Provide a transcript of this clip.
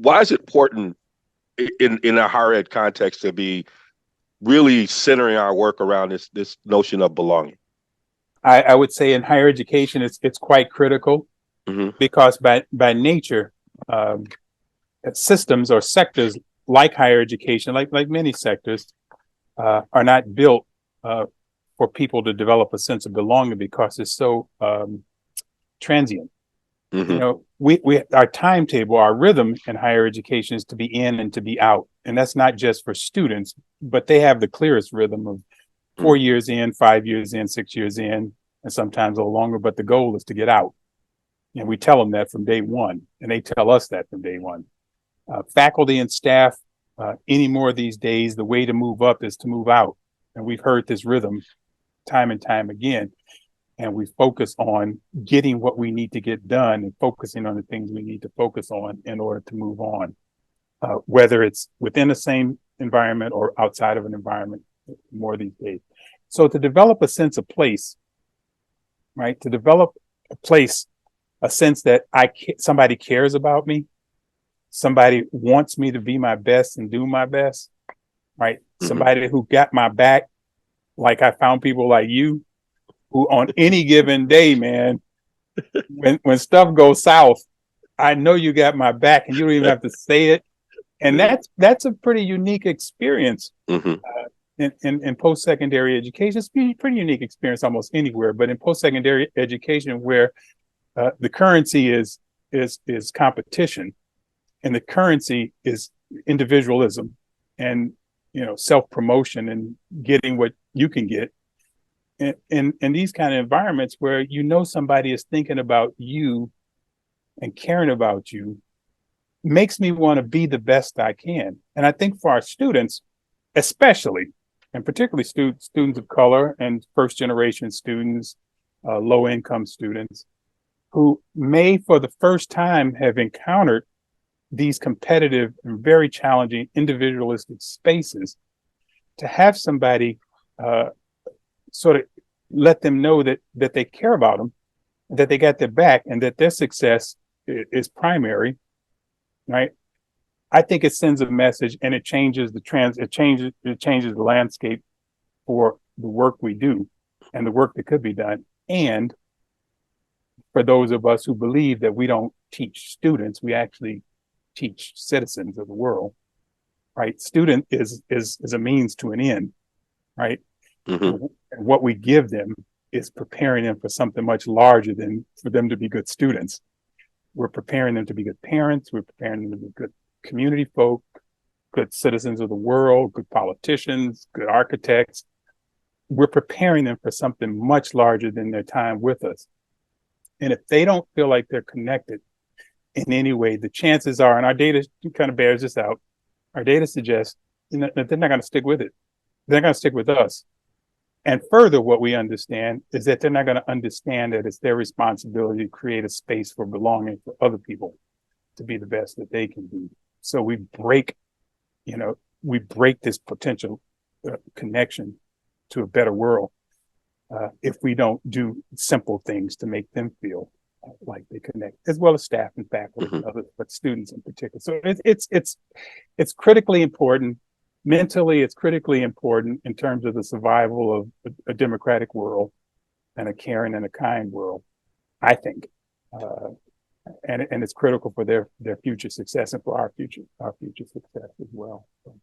why is it important in a higher ed context to be really centering our work around this notion of belonging? I would say in higher education, it's quite critical because by nature, systems or sectors like higher education, like many sectors, are not built for people to develop a sense of belonging because it's so transient. You know, we our timetable, our rhythm in higher education is to be in and to be out, and that's not just for students, but they have the clearest rhythm of 4 years in, 5 years in, 6 years in, and sometimes a little longer. But the goal is to get out, and we tell them that from day one, and they tell us that from day one. Faculty and staff, any more these days, the way to move up is to move out, and we've heard this rhythm time and time again. And we focus on getting what we need to get done and focusing on the things we need to focus on in order to move on, whether it's within the same environment or outside of an environment more these days. So to develop a sense of place, right? To develop a place, a sense that somebody cares about me, somebody wants me to be my best and do my best, right? Somebody who got my back, like I found people like you, who on any given day, man, when stuff goes south, I know you got my back and you don't even have to say it. And that's a pretty unique experience in post-secondary education. It's a pretty unique experience almost anywhere, but in post-secondary education where the currency is competition and the currency is individualism and, you know, self-promotion and getting what you can get. In these kind of environments where you know somebody is thinking about you and caring about you makes me want to be the best I can. And I think for our students, especially, and particularly students of color and first generation students, low income students, who may for the first time have encountered these competitive and very challenging individualistic spaces, to have somebody sort of let them know that they care about them, that they got their back, and that their success is primary, right? I think it sends a message, and it changes the landscape for the work we do and the work that could be done. And for those of us who believe that we don't teach students, we actually teach citizens of the world, right? Student is a means to an end, right? And what we give them is preparing them for something much larger than for them to be good students. We're preparing them to be good parents. We're preparing them to be good community folk, good citizens of the world, good politicians, good architects. We're preparing them for something much larger than their time with us. And if they don't feel like they're connected in any way, the chances are, and our data kind of bears this out, our data suggests that they're not going to stick with it. They're going to stick with us. And further, what we understand is that they're not going to understand that it's their responsibility to create a space for belonging for other people to be the best that they can be. So we break this potential connection to a better world if we don't do simple things to make them feel like they connect, as well as staff and faculty and others, but students in particular. So it's critically important. Mentally, it's critically important in terms of the survival of a democratic world and a caring and a kind world, I think. And it's critical for their future success and for our future success as well. So.